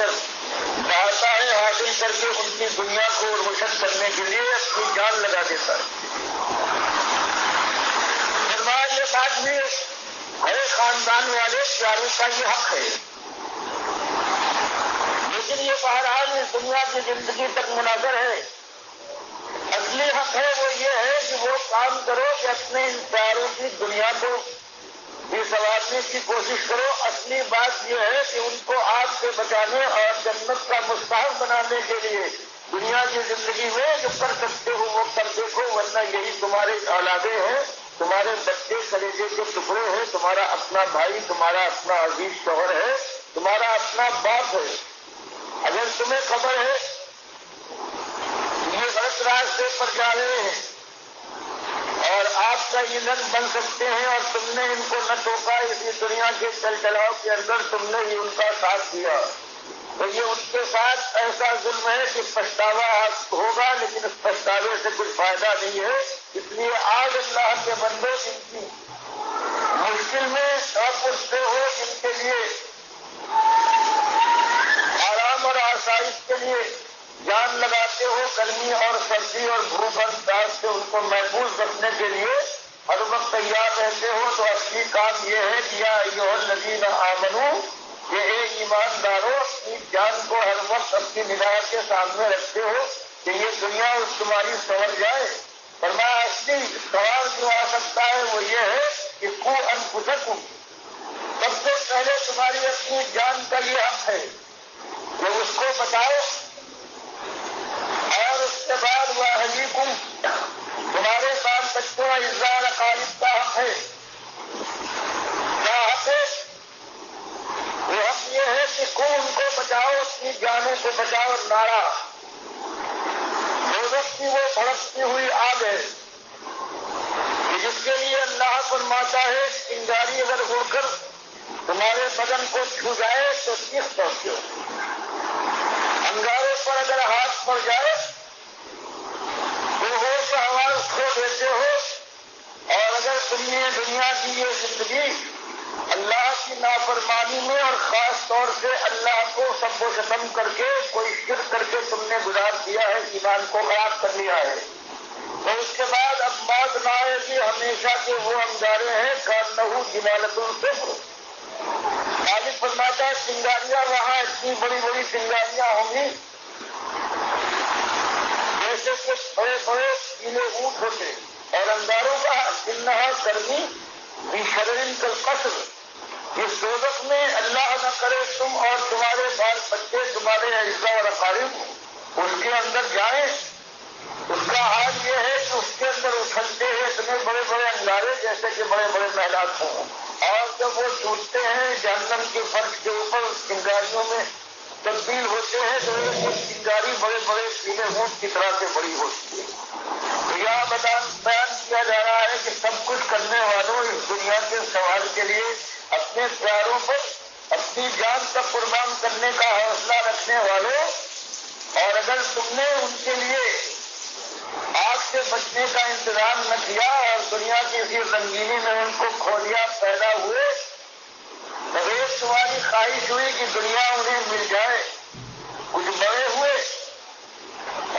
کر آسائیں حاصل کر کے ان کی دنیا کو روشن کرنے کے لیے اپنی جان لگا دیتا ہے۔ فرمایا یہ بات بھی ہر خاندان والے پیاروں کا یہ حق ہے، لیکن یہ بہرحال اس دنیا کی زندگی تک منحصر ہے۔ اصلی حق ہے وہ یہ ہے کہ وہ کام کرو کہ اپنے ان پیاروں کی دنیا کو بھی سنوارنے کی کوشش کرو۔ اصلی بات یہ ہے کہ ان کو آگ سے بچانے اور جنت کا مستحق بنانے کے لیے دنیا کی زندگی میں جو کر سکتے ہو وہ کر دیکھو، ورنہ یہی تمہارے اولادیں ہیں، تمہارے بچے کلیجے کے ٹکڑے ہیں، تمہارا اپنا بھائی، تمہارا اپنا عزیز شوہر ہے، تمہارا اپنا باپ ہے۔ اگر تمہیں خبر ہے یہ غلط راستے پر جا رہے ہیں اور آپ کا ایندھن بن سکتے ہیں اور تم نے ان کو نہ ٹوکا، اسی دنیا کے چل چلاؤ کے اندر تم نے ہی ان کا ساتھ دیا، تو یہ ان کے ساتھ ایسا ظلم ہے کہ پچھتاوا ہوگا، لیکن اس پچھتاوے سے کچھ فائدہ نہیں ہے۔ اس لیے آج اللہ کے بندے جن کی مشکل میں آپ اٹھتے ہو، جن کے لیے آرام اور آسائش کے لیے جان لگاتے ہو، گرمی اور سردی اور دھوپ برداشت سے ان کو محفوظ رکھنے کے لیے ہر وقت تیار رہتے ہو، تو اصلی کام یہ ہے کہ یا ایھا الذین آمنو، کہ اے ایماندارو اپنی جان کو ہر وقت اپنی نگاہ کے سامنے رکھتے ہو کہ یہ دنیا تمہاری سنور جائے۔ فرمایا اصلی سوال جو آ سکتا ہے وہ یہ ہے کہ قوا انفسکم، سب سے پہلے تمہاری اپنی جان کا یہ حق ہے کہ اس کو بچاؤ، اور اس کے بعد واہلیکم، تمہارے بال بچوں اعزار اقارب کا حق ہے۔ کیا حق ہے؟ وہ حق یہ ہے کہ ان کو بچاؤ، اپنی جانوں کو بچاؤ۔ نارا دوزخ کی وہ بھڑکتی ہوئی آگ ہے کہ جس کے لیے اللہ فرماتا ہے چنگاری اگر ہو کر تمہارے بدن کو چھو جائے تو چیخ پڑتے ہو، انگارے پر اگر ہاتھ پڑ جائے تو ہوش آواز کھو دیتے ہو، اور اگر تم نے دنیا کی یہ زندگی اللہ کی نافرمانی میں اور خاص طور سے اللہ کو سب و ختم کر کے کوئی شرک کر کے تم نے گزار دیا ہے، ایمان کو خراب کر لیا ہے، تو اس کے بعد اب بات نہ آئے کہ ہمیشہ کے وہ انگارے ہیں کانہو جمالۃ الصبر۔ مالک فرماتا ہے چنگاریاں وہاں اتنی بڑی بڑی چنگاریاں ہوں گی جیسے کچھ بڑے بڑے پیلے اونٹ ہوتے، اور انگاروں کا انہا گرمی بشررن کالقصر۔ اس دوزخ میں اللہ نہ کرے تم اور تمہارے بال بچے، تمہارے اعزاء اور اقارب اس کے اندر جائیں، اس کا حال یہ ہے کہ اس کے اندر اچھلتے ہیں اتنے بڑے بڑے انگارے جیسے کہ بڑے بڑے محلات ہوں، اور جب وہ ٹوٹتے ہیں جہنم کے فرش کے اوپر چنگاریوں میں تبدیل ہوتے ہیں تو ایک چنگاری بڑے بڑے پیلے اونٹ کی طرح سے بڑی ہوتی ہے۔ تو یہاں بیان کیا جا رہا ہے کہ سب کچھ کرنے والوں، اس دنیا کے سوال کے لیے اپنے پیاروں پر اپنی جان کا قربان کرنے کا حوصلہ رکھنے والوں، اور اگر تم نے ان کے لیے آگ سے بچنے کا انتظام نہ کیا اور دنیا کی اسی رنگینی میں ان کو کھولیاں پیدا ہوئے، ایک تمہاری خواہش ہوئی کہ دنیا انہیں مل جائے، کچھ بڑے ہوئے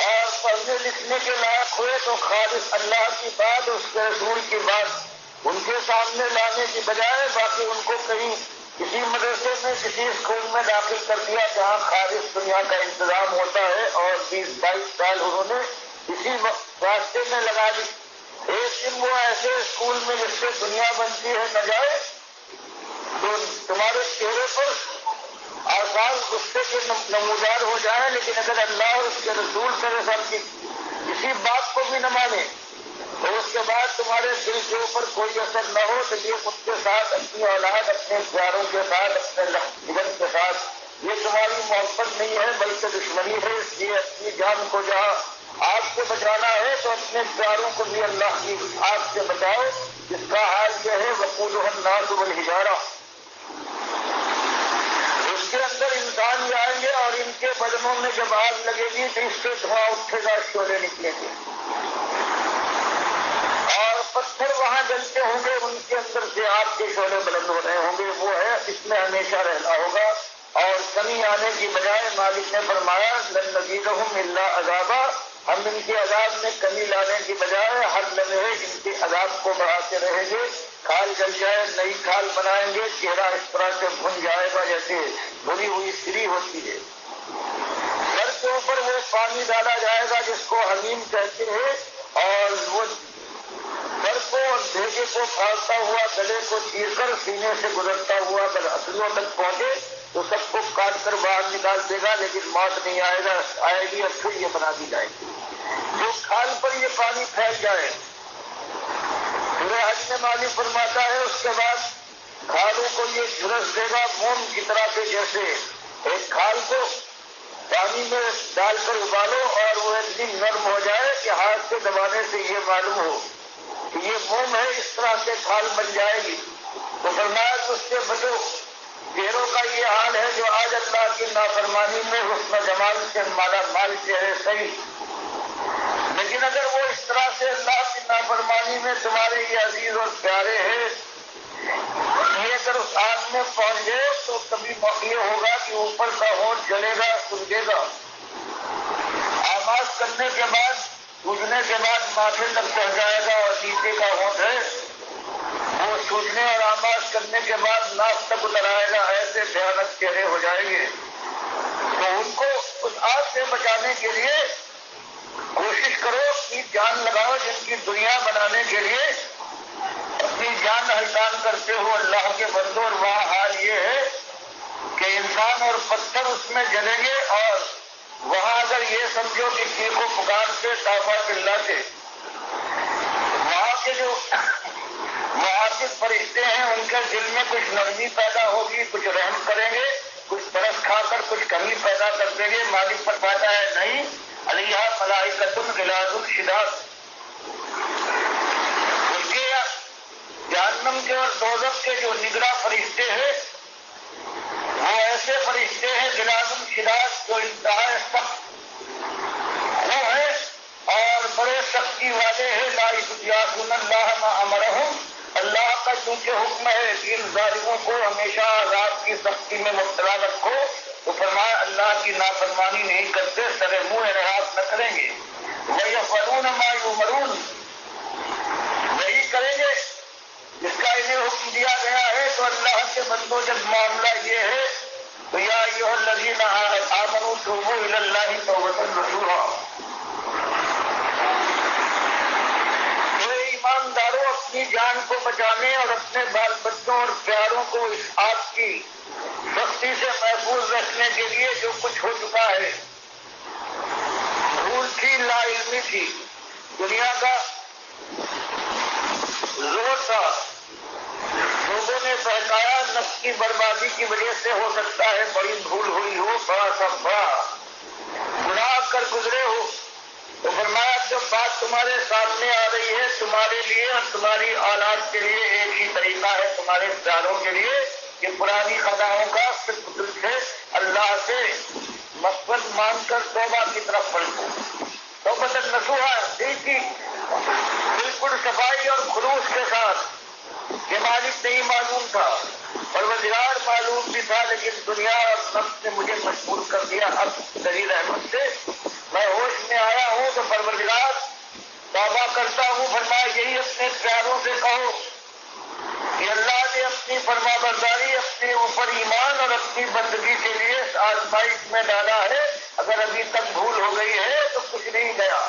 اور پڑھنے لکھنے کے لائق ہوئے تو خالص اللہ کی بات، اس کے رسول کی بات ان کے سامنے لانے کی بجائے باقی ان کو کہیں کسی مدرسے میں کسی اسکول میں داخل کر دیا جہاں خالص دنیا کا انتظام ہوتا ہے، اور 20-22 سال انہوں نے اسی راستے میں لگا دی۔ ایک دن وہ ایسے اسکول میں جس سے دنیا بنتی ہے نہ جائے تو تمہارے چہرے پر آثار غصے کے نمودار ہو جائیں، لیکن اگر اللہ اور اس کے رسول صلی اللہ علیہ وسلم کی کسی بات کو بھی نہ مانے تو اس کے بعد تمہارے دل کے اوپر کوئی اثر نہ ہو، تو یہ خود کے ساتھ اپنی اولاد، اپنے پیاروں کے ساتھ، اپنے جگت کے ساتھ یہ تمہاری محبت نہیں ہے بلکہ دشمنی ہے۔ اس لیے اپنی جان کو جہاں آگ سے بچانا ہے تو اپنے پیاروں کو بھی اللہ کی آگ سے بچاؤ، جس کا حال یہ ہے وقودھا الناس والحجارہ۔ اس کے اندر انسان جائیں گے اور ان کے بدنوں میں جب آگ لگے گی تو اس سے دھواں اٹھے گا، شعلے نکلیں گے، اور پتھر وہاں جلتے ہوں گے، ان کے اندر سے آگ کے شعلے بلند ہو رہے ہوں گے۔ وہ ہے اس میں ہمیشہ رہنا ہوگا، اور کمی آنے کی بجائے مالک نے فرمایا لن نزیدہم الا عذابا، ہم ان کے عذاب میں کمی لانے کی بجائے ہر لمحے ان کے عذاب کو بڑھاتے رہیں گے۔ کھال جل جائے نئی کھال بنائیں گے، چہرہ اس طرح سے بھن جائے گا جیسے بھنی ہوئی سری ہوتی ہے۔ سر کے اوپر وہ پانی ڈالا جائے گا جس کو حمیم کہتے ہیں، اور وہ سر کو اور بھیجے کو پھاڑتا ہوا گلے کو چیر کر سینے سے گزرتا ہوا اگر ہتھیلیوں تک پہنچے تو سب کو کاٹ کر باہر نکال دے گا، لیکن موت نہیں آئے گی، اور پھر یہ بنا دی جائے گی۔ جو کھال پر یہ پانی پھیل جائے، سورہ حج میں مالک فرماتا ہے اس کے بعد کھالوں کو یہ جھلس دے گا موم کی طرح سے، جیسے ایک کھال کو پانی میں ڈال کر ابالو اور وہ اتنی نرم ہو جائے کہ ہاتھ سے دبانے سے یہ معلوم ہو کہ یہ موم ہے، اس طرح سے کھال بن جائے گی۔ تو فرمایا کہ اس سے بچو، چہروں کا یہ حال ہے جو آج اللہ کی نافرمانی میں حسن جمال سے مالا مال چہرے صحیح، لیکن اگر وہ اس طرح سے اللہ کی نافرمانی میں تمہارے یہ عزیز اور پیارے ہیں، یہ اگر اس آگ میں پہنچ گئے تو کبھی یہ ہوگا کہ اوپر کا ہونٹ جلے گا، سوجے گا، آغاز کرنے کے بعد سوجنے کے بعد ماتھے تک چڑھ جائے گا، اور نیچے کا ہونٹ ہے وہ سوجنے اور آغاز کرنے کے بعد ناک تک اتر آئے گا، ایسے بھیانک چہرے ہو جائیں گے۔ تو ان کو اس آگ سے بچانے کے لیے کوشش کرو کہ جان لگاؤ، جن کی دنیا بنانے کے لیے اپنی جان ہلکان کرتے ہو اللہ کے بندوں، اور وہاں حال یہ ہے کہ انسان اور پتھر اس میں جلیں گے، اور وہاں اگر یہ سمجھو کہ چیخ و پکار سے تابا چلا سے وہاں کے جو معاذ فرشتے ہیں ان کے دل میں کچھ نرمی پیدا ہوگی، کچھ رحم کریں گے، کچھ برس کھا کر کچھ کمی پیدا کر دیں گے۔ مالک فرماتا ہے نہیں، علیہ ملائکۃ غلاظ شداد، اس کے جہنم کے اور دوزخ کے جو نگراں فرشتے ہیں وہ ایسے فرشتے ہیں غلاظ شداد جو انتہا سخت وہ ہے اور بڑے سختی والے ہیں، لا یعصون اللہ ما امرہم، اللہ کا چونکہ حکم ہے کہ ان ظالموں کو ہمیشہ عذاب کی سختی میں مبتلا رکھو، تو فرمایا اللہ کی نافرمانی نہیں کرتے، سر منہ انحراف نہ کریں گے۔ وَيَفْعَلُونَ مَا يُؤْمَرُونَ، وہی کریں گے جس کا انہیں حکم دیا گیا ہے۔ تو اللہ کے بندوں جب معاملہ یہ ہے تو یا ایھا الذین آمنوا توبوا الی اللہ توبۃ نصوحا، ایمانداروں اپنی جان کو بچانے اور اپنے بال بچوں اور پیاروں کو اس آگ کی سختی سے محفوظ رکھنے کے لیے جو کچھ ہو چکا ہے، بھول تھی، لا علمی تھی، دنیا کا زور تھا، لوگوں نے بہکایا، نفس کی بربادی کی وجہ سے ہو سکتا ہے بڑی بھول ہوئی ہو، بڑا سا بڑا گناہ کر گزرے ہو، تو فرمایا جو بات تمہارے سامنے آ رہی ہے تمہارے لیے اور تمہاری اولاد کے لیے ایک ہی طریقہ ہے، تمہارے پیاروں کے لیے، کہ پرانی خطاؤں کا صرف دل سے اللہ سے مغفرت مانگ کر توبہ کی طرف بڑھو، توبۃ نصوحا، دل کی بالکل صفائی اور خلوص کے ساتھ۔ یہ مالک نہیں معلوم تھا، پروردگار معلوم بھی تھا، لیکن دنیا اور نفس نے مجھے مجبور کر دیا، اب تیری رحمت سے میں ہوش میں آیا ہوں تو پروردگار توبہ کرتا ہوں۔ فرمایا یہی اپنے پیاروں سے کہو کہ اللہ نے اپنی فرما برداری، اپنے اوپر ایمان اور اپنی بندگی کے لیے اس آزمائش میں ڈالا ہے، اگر ابھی تک بھول ہو گئی ہے تو کچھ نہیں گیا۔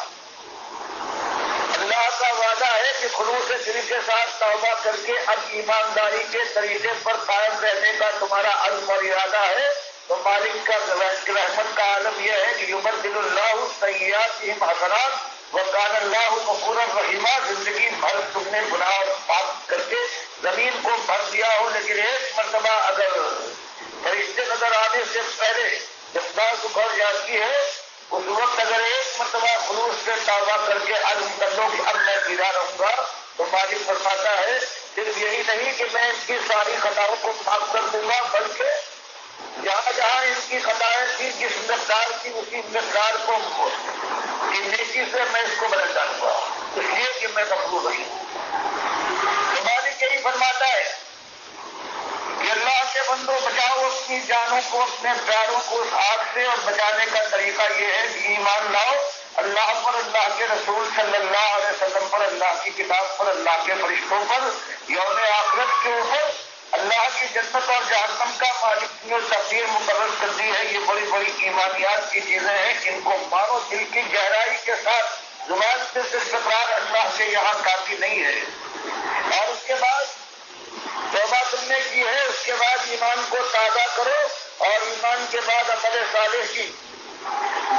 اللہ کا وعدہ ہے کہ خلوص دل کے ساتھ توبہ کر کے اب ایمانداری کے طریقے پر قائم رہنے کا تمہارا عزم اور ارادہ ہے، تو مالک کا رحمت کا عالم یہ ہے کہ یبدل اللہ سیئاتہم حسنات وکان اللہ غفورا رحیما۔ زندگی بھر تم نے گناہ اور پاپ کر کے زمین کو بھر دیا ہو، لیکن ایک مرتبہ اگر فرشتے نظر آنے سے پہلے جب سانس بھر جاتی ہے اس وقت اگر ایک مرتبہ خلوص سے توبہ کر کے عزم کر لو کہ اب میں سیدھا رہوں گا، تو مالک فرماتا ہے صرف یہی نہیں کہ میں ان کی ساری خطاؤں کو معاف کر دوں گا، بلکہ جہاں جہاں ان کی خطائیں تھی جس مقدار کی اسی مقدار کو نیکی سے میں اس کو بدل ڈالوں گا، اس لیے کہ میں مقبول رہی ہوں۔ تو مالک یہی فرماتا ہے کہ اللہ کے بندوں بچاؤ اپنی اپنی جانوں کو اپنے پیاروں کو اس آگ سے اور بچانے کا طریقہ یہ ہے کہ ایمان لاؤ اللہ پر، اللہ کے رسول صلی اللہ علیہ وسلم پر، اللہ کی کتاب پر، اللہ کے فرشتوں پر، یوم آخرت کے اوپر، اللہ کی جنت اور جہنم کا مالک نے تقدیر مقرر کر دی ہے۔ یہ بڑی بڑی ایمانیات کی چیزیں ہیں، ان کو مانو دل کی گہرائی کے ساتھ، زبان سے صرف اقرار اللہ سے یہاں کافی نہیں ہے۔ اور اس کے بعد توبہ تم نے کی ہے، اس کے بعد ایمان کو تازہ کرو، اور ایمان کے بعد عمل صالح کی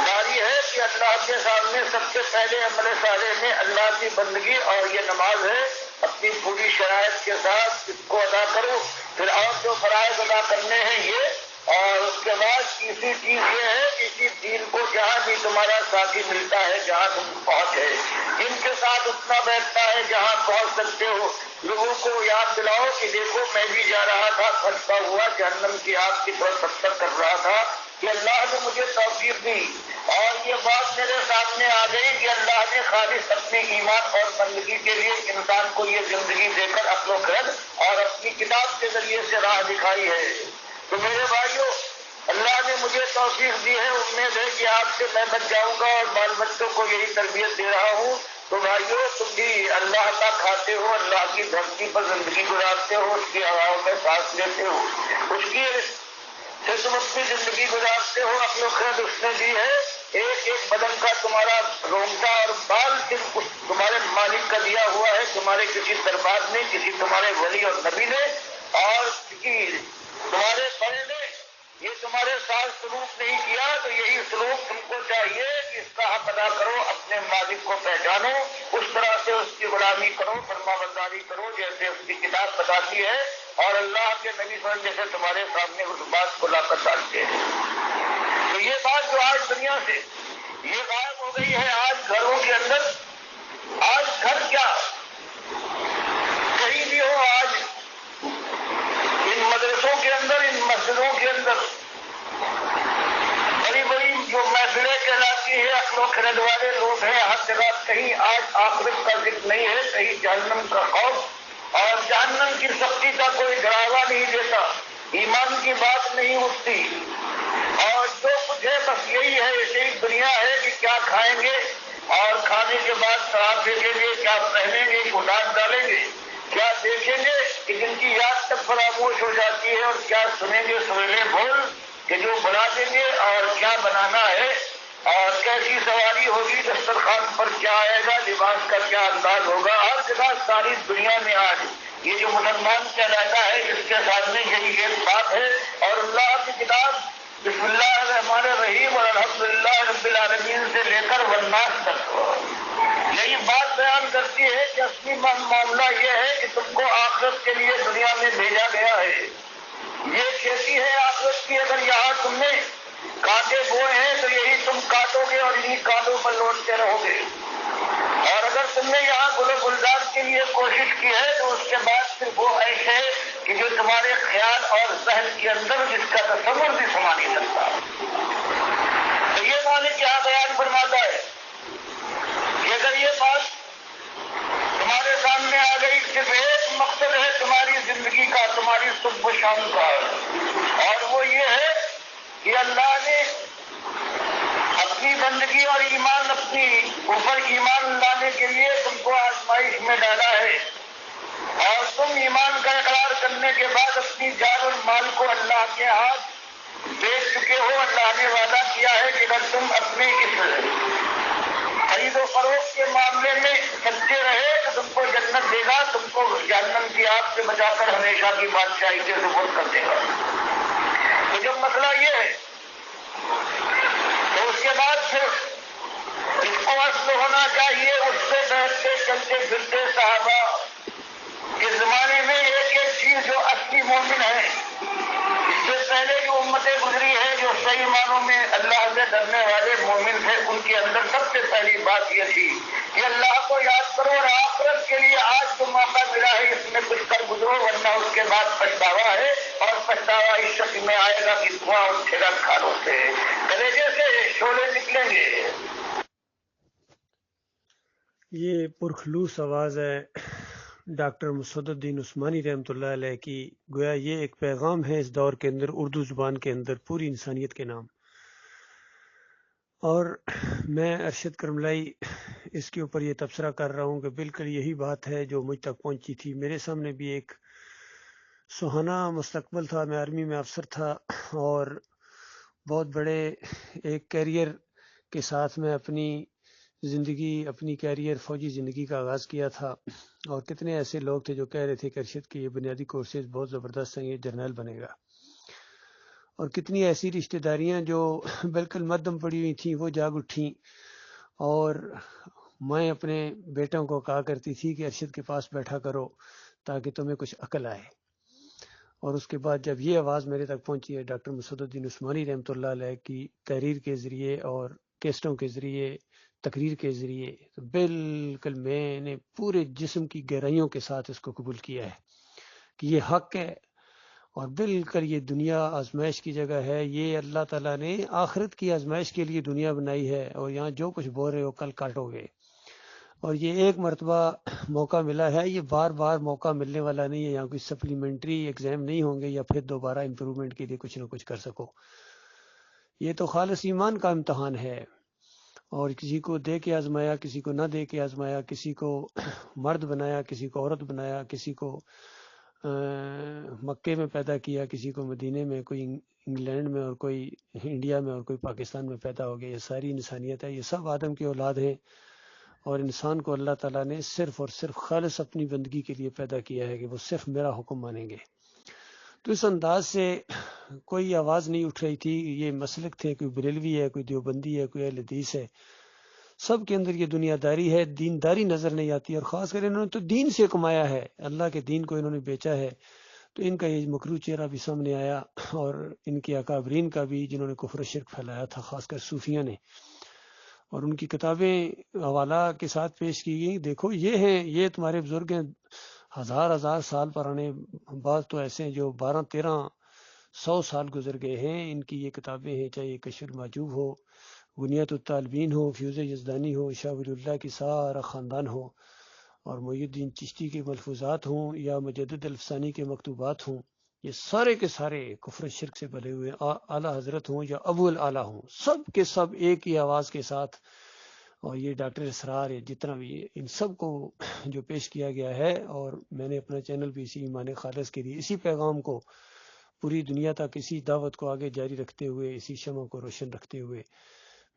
جاری ہے کہ اللہ کے سامنے سب سے پہلے عمل صالح میں اللہ کی بندگی اور یہ نماز ہے، اپنی پوری شرائط کے ساتھ اس کو ادا کرو، پھر اور جو فرائض ادا کرنے ہیں یہ، اور اس کے بعد تیسری چیز یہ ہے کہ اسی دین کو جہاں بھی تمہارا ساتھی ملتا ہے، جہاں تم پہنچے، ان کے ساتھ اتنا بیٹھتا ہے جہاں پہنچ سکتے ہو، لوگوں کو یاد دلاؤ کہ دیکھو میں بھی جا رہا تھا پھنستا ہوا جہنم کی آگ کی طرف ستر کر رہا تھا کہ اللہ نے مجھے توفیق دی، اور یہ بات میرے سامنے آ گئی کہ اللہ نے خالص اپنے ایمان اور بندگی کے لیے انسان کو یہ زندگی دے کر عقل و خرد اور اپنی کتاب کے ذریعے سے راہ دکھائی ہے۔ تو میرے بھائیوں، اللہ نے مجھے توفیق دی ہے، امید ہے کہ آپ سے میں بچ جاؤں گا اور بال بچوں کو یہی تربیت دے رہا ہوں۔ تو بھائیوں، تم بھی اللہ کا کھاتے ہو، اللہ کی دھرتی پر زندگی گزارتے ہو، اس کی ہواؤں میں سانس لیتے ہو، اس کی سے تم اپنی زندگی گزارتے ہو، عقل و خرد اس نے دی ہے، ایک ایک بدن کا تمہارا رونگٹا اور بال صرف تمہارے مالک کا دیا ہوا ہے، تمہارے کسی دربار نے، کسی تمہارے ولی اور نبی نے، اور کسی تمہارے بڑے نے یہ تمہارے ساتھ سلوک نہیں کیا، تو یہی سلوک تم کو چاہیے کہ اس کا حق ادا کرو، اپنے مالک کو پہچانو، اس طرح سے اس کی غلامی کرو، فرما برداری کرو جیسے اس کی کتاب بتاتی ہے اور اللہ کے نبی صلی اللہ علیہ وسلم جیسے تمہارے سامنے اس بات کو لا کر ڈالتے ہیں۔ تو یہ بات جو آج دنیا سے یہ غائب ہو گئی ہے، آج گھروں کے اندر، آج گھر کیا کہیں بھی ہو، آج ان مدرسوں کے اندر، ان مسجدوں کے اندر بڑی بڑی جو محفلیں کہلاتی ہے، عقل و خرد والے لوگ ہیں، ہر جگہ کہیں آج آخرت کا ذکر نہیں ہے، کہیں جہنم کا خوف اور جہنم کی سختی کا کوئی ڈراوا نہیں دیتا، ایمان کی بات نہیں اٹھتی، اور جو کچھ ہے بس یہی ہے، ایسی دنیا ہے کہ کیا کھائیں گے اور کھانے کے بعد شراب دیکھیں گے، کیا پہنیں گے، اڑان ڈالیں گے، کیا دیکھیں گے کہ جن کی یاد تک فراموش ہو جاتی ہے، اور کیا سنیں گے سویرے بول کہ جو بنا دیں گے، اور کیا بنانا ہے، اور کیسی سواری ہوگی، دسترخوان پر کیا آئے گا، لباس کا کیا انداز ہوگا، ہر جگہ ساری دنیا میں آج یہ جو مسلمان کہلاتا ہے اس کے سامنے یہی ایک بات ہے، اور اللہ کی کتاب بسم اللہ الرحمن الرحیم اور الحمدللہ رب العالمین سے لے کر والناس تک یہی بات بیان کرتی ہے کہ اصلی معاملہ یہ ہے کہ تم کو آخرت کے لیے دنیا میں بھیجا گیا ہے، یہ کھیتی ہے آخرت کی، اگر یہاں تم نے کانٹے بوئے ہیں تو یہی تم کاٹو گے اور انہی کانٹوں پر لوٹتے رہو گے، اور اگر تم نے یہاں گل و گلزار کے لیے کوشش کی ہے تو اس کے بعد پھر وہ ایسے کہ جو تمہارے خیال اور ذہن کے اندر جس کا تصور بھی سما نہیں سکتا۔ تو یہ مالک کیا بیان فرماتا ہے کہ اگر یہ بات تمہارے سامنے آ گئی، صرف ایک مقصد ہے تمہاری زندگی کا، تمہاری صبح و شام کا، اور وہ یہ ہے کہ اللہ نے اپنی بندگی اور ایمان اپنی اوپر ایمان لانے کے لیے تم کو آزمائش میں ڈالا ہے، اور تم ایمان کا اقرار کرنے کے بعد اپنی جان اور مال کو اللہ کے ہاتھ بیچ چکے ہو۔ اللہ نے وعدہ کیا ہے کہ اگر تم اپنے اس خرید و فروخت کے معاملے میں سچے رہے تو تم کو جنت دے گا، تم کو جہنم کی آگ سے بچا کر ہمیشہ کی بادشاہی کے سپرد کر دے گا۔ تو جب مسئلہ یہ ہے تو اس کے بعد پھر اس کو اصل ہونا چاہیے، اس سے بیٹھتے چلتے پھرتے صحابہ کے زمانے میں ایک ایک چیز جو اصلی مومن ہے، اس سے پہلے جو امتیں گزری ہے جو صحیح معنوں میں اللہ سے ڈرنے والے مومن تھے، ان کے اندر سب سے پہلی بات یہ تھی کہ اللہ کو یاد کرو، اور آخرت کے لیے آج جو موقع ملا ہے اس میں کچھ کر گزرو، ورنہ اس کے بعد پچھتاوا ہے، اور پچھتاوا اس شکل میں آئے گا کہ دھواں اٹھے گا کھالوں سے، کلیجے سے شعلے نکلیں گے۔ یہ پرخلوص آواز ہے ڈاکٹر مسعود الدین عثمانی رحمۃ اللہ علیہ کی گویا یہ ایک پیغام ہے اس دور کے اندر، اردو زبان کے اندر پوری انسانیت کے نام. اور میں ارشد کرملائی اس کے اوپر یہ تبصرہ کر رہا ہوں کہ بالکل یہی بات ہے جو مجھ تک پہنچی تھی. میرے سامنے بھی ایک سہانا مستقبل تھا، میں آرمی میں افسر تھا اور بہت بڑے ایک کیریئر کے ساتھ میں اپنی کیریئر فوجی زندگی کا آغاز کیا تھا. اور کتنے ایسے لوگ تھے جو کہہ رہے تھے کہ ارشد کی یہ بنیادی کورسز بہت زبردست ہیں، یہ جرنیل بنے گا. اور کتنی ایسی رشتہ داریاں جو بالکل مدھم پڑی ہوئی تھیں وہ جاگ اٹھیں. اور میں اپنے بیٹوں کو کہا کرتی تھی کہ ارشد کے پاس بیٹھا کرو تاکہ تمہیں کچھ عقل آئے. اور اس کے بعد جب یہ آواز میرے تک پہنچی ہے ڈاکٹر مسعود الدین عثمانی رحمۃ اللہ علیہ کی تحریر کے ذریعے اور کیسٹوں کے ذریعے، تقریر کے ذریعے، تو بالکل میں نے پورے جسم کی گہرائیوں کے ساتھ اس کو قبول کیا ہے کہ یہ حق ہے. اور بالکل یہ دنیا آزمائش کی جگہ ہے، یہ اللہ تعالیٰ نے آخرت کی آزمائش کے لیے دنیا بنائی ہے. اور یہاں جو کچھ بول رہے ہو کل کاٹو گے. اور یہ ایک مرتبہ موقع ملا ہے، یہ بار بار موقع ملنے والا نہیں ہے. یہاں کوئی سپلیمنٹری ایگزام نہیں ہوں گے یا پھر دوبارہ امپرومنٹ کے لیے کچھ نہ کچھ کر سکو. یہ تو خالص ایمان کا امتحان ہے. اور کسی کو دے کے آزمایا، کسی کو نہ دے کے آزمایا، کسی کو مرد بنایا، کسی کو عورت بنایا، کسی کو مکے میں پیدا کیا، کسی کو مدینے میں، کوئی انگلینڈ میں اور کوئی انڈیا میں اور کوئی پاکستان میں پیدا ہو گیا. یہ ساری انسانیت ہے، یہ سب آدم کی اولاد ہیں. اور انسان کو اللہ تعالیٰ نے صرف اور صرف خالص اپنی بندگی کے لیے پیدا کیا ہے کہ وہ صرف میرا حکم مانیں گے. تو اس انداز سے کوئی آواز نہیں اٹھ رہی تھی. یہ مسلک تھے، کوئی بریلوی ہے، کوئی دیوبندی ہے، کوئی اہل حدیث ہے، سب کے اندر یہ دنیا داری ہے، دینداری نظر نہیں آتی. اور خاص کر انہوں نے تو دین سے کمایا ہے، اللہ کے دین کو انہوں نے بیچا ہے. تو ان کا یہ مکروہ چہرہ بھی سامنے آیا اور ان کے اکابرین کا بھی، جنہوں نے کفر و شرک پھیلایا تھا، خاص کر صوفیہ نے. اور ان کی کتابیں حوالہ کے ساتھ پیش کی گئی. دیکھو یہ ہیں، یہ تمہارے بزرگ ہیں، ہزار سال پرانے، بعض تو ایسے ہیں جو 1200-1300 سال گزر گئے ہیں. ان کی یہ کتابیں ہیں، چاہے کشف المحجوب ہو، بنیۃ الطالبین ہو، فیوز یزدانی ہو، شاہ ولی اللہ کی سارا خاندان ہو، اور محی الدین چشتی کے ملفوظات ہوں یا مجدد الفسانی کے مکتوبات ہوں، یہ سارے کے سارے کفر شرک سے بھرے ہوئے، اعلیٰ حضرت ہوں یا ابو الاعلیٰ ہوں، سب کے سب ایک ہی آواز کے ساتھ. اور یہ ڈاکٹر اسرار ہے، جتنا بھی ان سب کو جو پیش کیا گیا ہے. اور میں نے اپنا چینل بھی اسی ایمان خالص کے لیے اسی پیغام کو پوری دنیا تک، اسی دعوت کو آگے جاری رکھتے ہوئے، اسی شمع کو روشن رکھتے ہوئے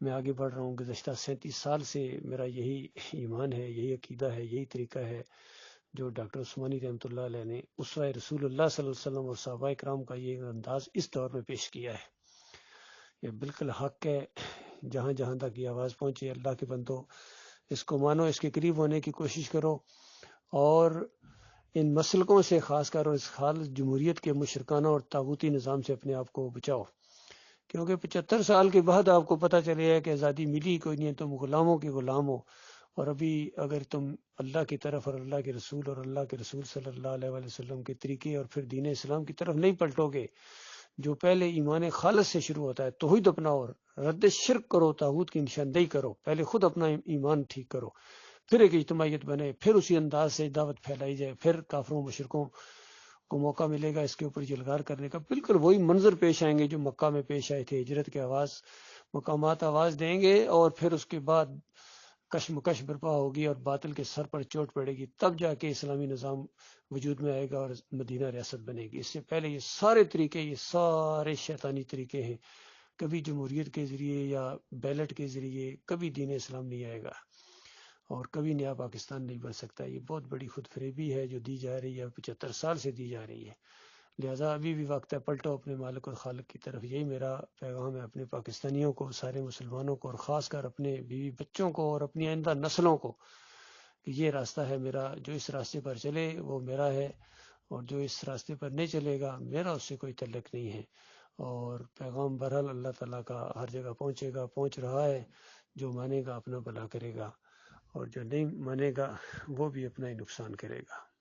میں آگے بڑھ رہا ہوں. گزشتہ 37 سال سے میرا یہی ایمان ہے، یہی عقیدہ ہے، یہی طریقہ ہے جو ڈاکٹر عثمانی رحمۃ اللہ علیہ نے اسوہ رسول اللہ صلی اللہ علیہ وسلم اور صحابہ کرام کا یہ انداز اس دور میں پیش کیا ہے. یہ بالکل حق ہے. جہاں جہاں تک یہ آواز پہنچے، اللہ کے بندو اس کو مانو، اس کے قریب ہونے کی کوشش کرو، اور ان مسلکوں سے خاص کر اس خالص جمہوریت کے مشرکانہ اور طاغوتی نظام سے اپنے آپ کو بچاؤ. کیونکہ 75 سال کے بعد آپ کو پتہ چلے ہے کہ آزادی ملی کوئی نہیں، تم غلاموں کے غلام ہو. اور ابھی اگر تم اللہ کی طرف اور اللہ کے رسول اور اللہ کے رسول صلی اللہ علیہ وسلم کے طریقے اور پھر دین اسلام کی طرف نہیں پلٹو گے، جو پہلے ایمان خالص سے شروع ہوتا ہے، توحید اپناؤ اور رد شرک کرو، طاغوت کی نشاندہی کرو، پہلے خود اپنا ایمان ٹھیک کرو، پھر ایک اجتماعیت بنے، پھر اسی انداز سے دعوت پھیلائی جائے، پھر کافروں مشرکوں کو موقع ملے گا اس کے اوپر جلگار کرنے کا. بالکل وہی منظر پیش آئیں گے جو مکہ میں پیش آئے تھے. ہجرت کے مقامات آواز دیں گے اور پھر اس کے بعد کشمکش برپا ہوگی اور باطل کے سر پر چوٹ پڑے گی، تب جا کے اسلامی نظام وجود میں آئے گا اور مدینہ ریاست بنے گی. اس سے پہلے یہ سارے طریقے، یہ سارے شیطانی طریقے ہیں. کبھی جمہوریت کے ذریعے یا بیلٹ کے ذریعے کبھی دین اسلام نہیں آئے گا اور کبھی نیا پاکستان نہیں بن سکتا. یہ بہت بڑی خود فریبی ہے جو دی جا رہی ہے، 75 سال سے دی جا رہی ہے. لہٰذا ابھی بھی وقت ہے، پلٹو اپنے مالک اور خالق کی طرف. یہی میرا پیغام ہے اپنے پاکستانیوں کو، سارے مسلمانوں کو، اور خاص کر اپنے بیوی بچوں کو اور اپنی آئندہ نسلوں کو، کہ یہ راستہ ہے میرا. جو اس راستے پر چلے وہ میرا ہے، اور جو اس راستے پر نہیں چلے گا میرا اس سے کوئی تعلق نہیں ہے. اور پیغام بہرحال اللہ تعالیٰ کا ہر جگہ پہنچے گا، پہنچ رہا ہے. جو مانے گا اپنا بھلا کرے گا، اور جو نہیں مانے گا وہ بھی اپنا ہی نقصان کرے گا.